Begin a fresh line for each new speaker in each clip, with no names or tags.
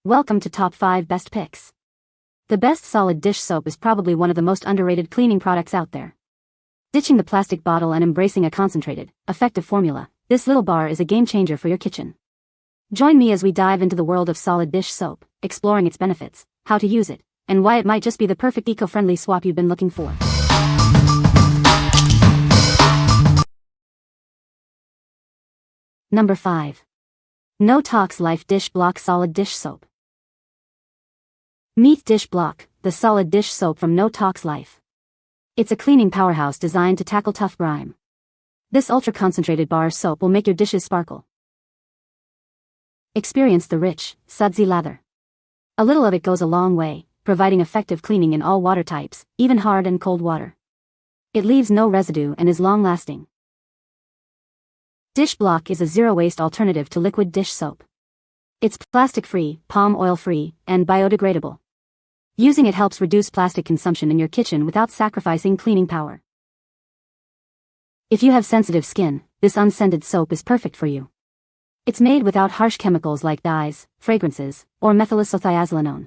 Welcome to Top 5 Best Picks. The best solid dish soap is probably one of the most underrated cleaning products out there. Ditching the plastic bottle and embracing a concentrated, effective formula, this little bar is a game changer for your kitchen. Join me as we dive into the world of solid dish soap, exploring its benefits, how to use it, and why it might just be the perfect eco-friendly swap you've been looking for. Number 5. No Tox Life Dish Block Solid Dish Soap. Meet Dish Block, the solid dish soap from No Tox Life. It's a cleaning powerhouse designed to tackle tough grime. This ultra-concentrated bar soap will make your dishes sparkle. Experience the rich, sudsy lather. A little of it goes a long way, providing effective cleaning in all water types, even hard and cold water. It leaves no residue and is long-lasting. Dish Block is a zero-waste alternative to liquid dish soap. It's plastic-free, palm oil-free, and biodegradable. Using it helps reduce plastic consumption in your kitchen without sacrificing cleaning power. If you have sensitive skin, this unscented soap is perfect for you. It's made without harsh chemicals like dyes, fragrances, or methylisothiazolinone.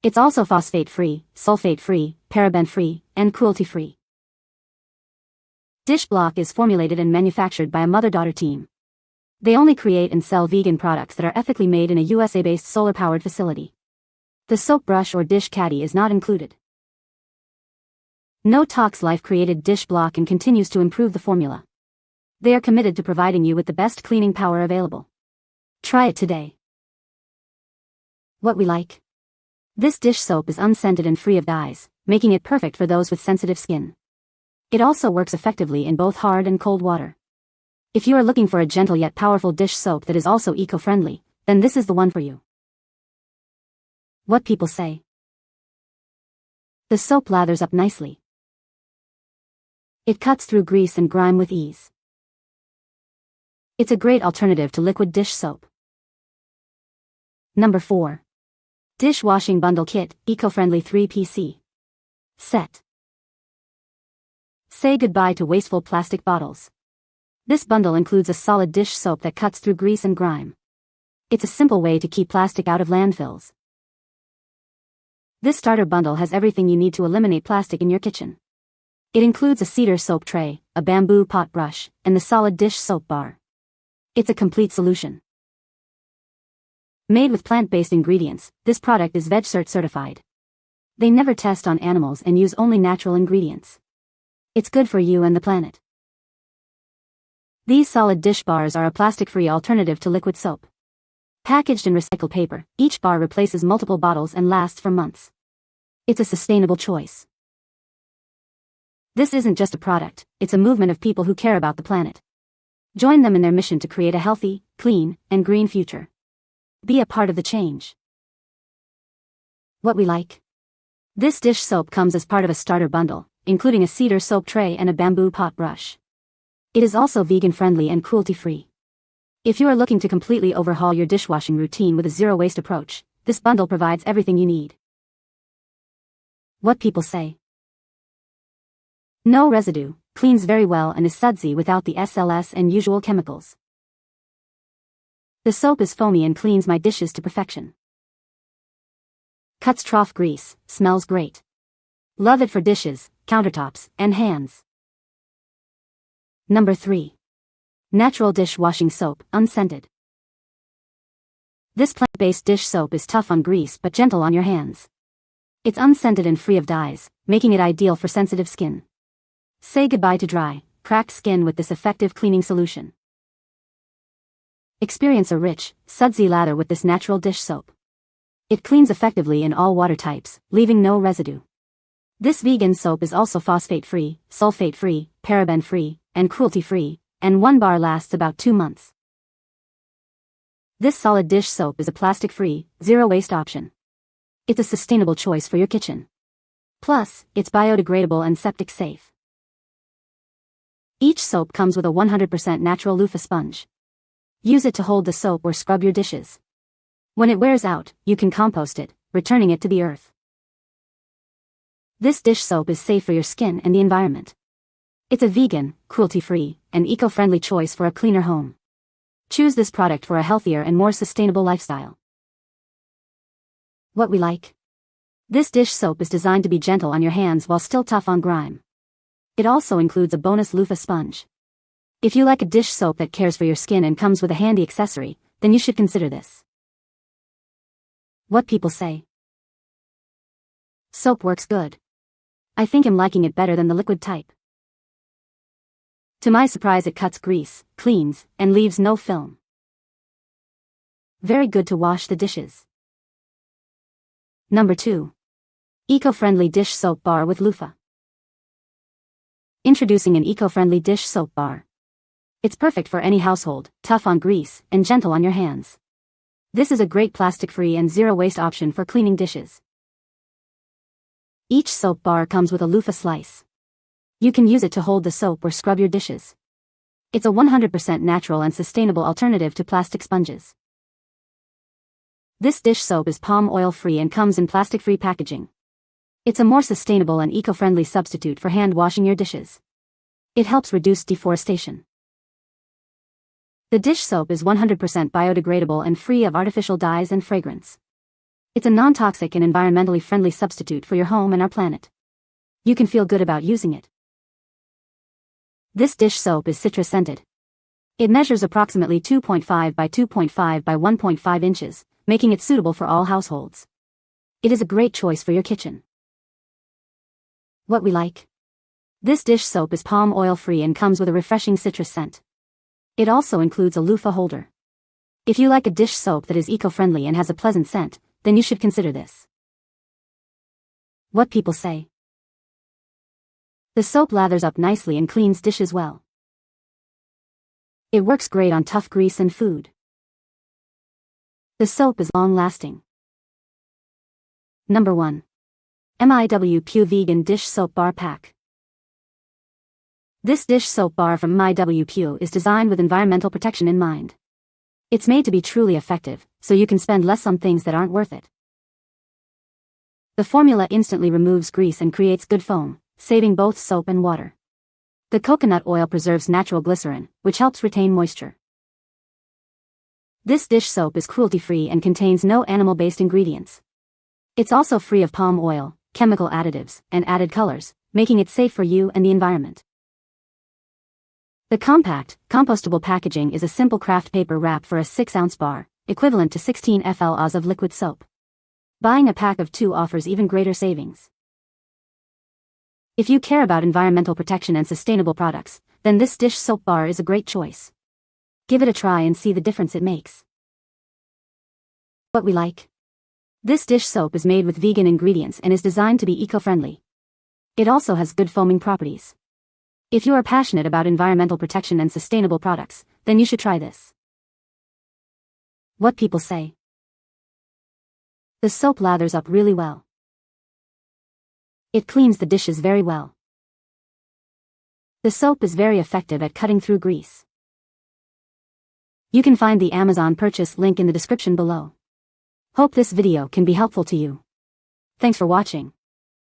It's also phosphate-free, sulfate-free, paraben-free, and cruelty-free. Dish Block is formulated and manufactured by a mother-daughter team. They only create and sell vegan products that are ethically made in a USA-based solar-powered facility. The soap brush or dish caddy is not included. No Tox Life created Dish Block and continues to improve the formula. They are committed to providing you with the best cleaning power available. Try it today. What we like. This dish soap is unscented and free of dyes, making it perfect for those with sensitive skin. It also works effectively in both hard and cold water. If you are looking for a gentle yet powerful dish soap that is also eco-friendly, then this is the one for you. What people say. The soap lathers up nicely. It cuts through grease and grime with ease. It's a great alternative to liquid dish soap. Number 4. Dishwashing Bundle Kit, Eco-Friendly 3PC Set. Say goodbye to wasteful plastic bottles. This bundle includes a solid dish soap that cuts through grease and grime. It's a simple way to keep plastic out of landfills. This starter bundle has everything you need to eliminate plastic in your kitchen. It includes a cedar soap tray, a bamboo pot brush, and the solid dish soap bar. It's a complete solution. Made with plant-based ingredients, this product is VegCert certified. They never test on animals and use only natural ingredients. It's good for you and the planet. These solid dish bars are a plastic-free alternative to liquid soap. Packaged in recycled paper, each bar replaces multiple bottles and lasts for months. It's a sustainable choice. This isn't just a product, it's a movement of people who care about the planet. Join them in their mission to create a healthy, clean, and green future. Be a part of the change. What we like. This dish soap comes as part of a starter bundle, including a cedar soap tray and a bamboo pot brush. It is also vegan-friendly and cruelty-free. If you are looking to completely overhaul your dishwashing routine with a zero-waste approach, this bundle provides everything you need. What people say. No residue, cleans very well and is sudsy without the SLS and usual chemicals. The soap is foamy and cleans my dishes to perfection. Cuts trough grease, smells great. Love it for dishes, countertops, and hands. Number 3. Natural Dishwashing Soap, Unscented. This plant-based dish soap is tough on grease but gentle on your hands. It's unscented and free of dyes, making it ideal for sensitive skin. Say goodbye to dry, cracked skin with this effective cleaning solution. Experience a rich, sudsy lather with this natural dish soap. It cleans effectively in all water types, leaving no residue. This vegan soap is also phosphate-free, sulfate-free, paraben-free, and cruelty-free, and one bar lasts about 2 months. This solid dish soap is a plastic-free, zero-waste option. It's a sustainable choice for your kitchen. Plus, it's biodegradable and septic safe. Each soap comes with a 100% natural loofah sponge. Use it to hold the soap or scrub your dishes. When it wears out, you can compost it, returning it to the earth. This dish soap is safe for your skin and the environment. It's a vegan, cruelty-free, and eco-friendly choice for a cleaner home. Choose this product for a healthier and more sustainable lifestyle. What we like. This dish soap is designed to be gentle on your hands while still tough on grime. It also includes a bonus loofah sponge. If you like a dish soap that cares for your skin and comes with a handy accessory, then you should consider this. What people say. Soap works good. I think I'm liking it better than the liquid type. To my surprise, it cuts grease, cleans, and leaves no film. Very good to wash the dishes. Number 2. Eco-friendly dish soap bar with loofah. Introducing an eco-friendly dish soap bar. It's perfect for any household, tough on grease, and gentle on your hands. This is a great plastic-free and zero-waste option for cleaning dishes. Each soap bar comes with a loofah slice. You can use it to hold the soap or scrub your dishes. It's a 100% natural and sustainable alternative to plastic sponges. This dish soap is palm oil-free and comes in plastic-free packaging. It's a more sustainable and eco-friendly substitute for hand washing your dishes. It helps reduce deforestation. The dish soap is 100% biodegradable and free of artificial dyes and fragrance. It's a non-toxic and environmentally friendly substitute for your home and our planet. You can feel good about using it. This dish soap is citrus-scented. It measures approximately 2.5 by 2.5 by 1.5 inches, making it suitable for all households. It is a great choice for your kitchen. What we like. This dish soap is palm oil-free and comes with a refreshing citrus scent. It also includes a loofah holder. If you like a dish soap that is eco-friendly and has a pleasant scent, then you should consider this. What people say. The soap lathers up nicely and cleans dishes well. It works great on tough grease and food. The soap is long-lasting. Number 1. MIWPU Vegan Dish Soap Bar Pack. This dish soap bar from MIWPU is designed with environmental protection in mind. It's made to be truly effective, so you can spend less on things that aren't worth it. The formula instantly removes grease and creates good foam, saving both soap and water. The coconut oil preserves natural glycerin, which helps retain moisture. This dish soap is cruelty-free and contains no animal-based ingredients. It's also free of palm oil, chemical additives, and added colors, making it safe for you and the environment. The compact, compostable packaging is a simple craft paper wrap for a 6-ounce bar, equivalent to 16 fl of liquid soap. Buying a pack of 2 offers even greater savings. If you care about environmental protection and sustainable products, then this dish soap bar is a great choice. Give it a try and see the difference it makes. What we like. This dish soap is made with vegan ingredients and is designed to be eco-friendly. It also has good foaming properties. If you are passionate about environmental protection and sustainable products, then you should try this. What people say. The soap lathers up really well. It cleans the dishes very well. The soap is very effective at cutting through grease. You can find the Amazon purchase link in the description below. Hope this video can be helpful to you. Thanks for watching.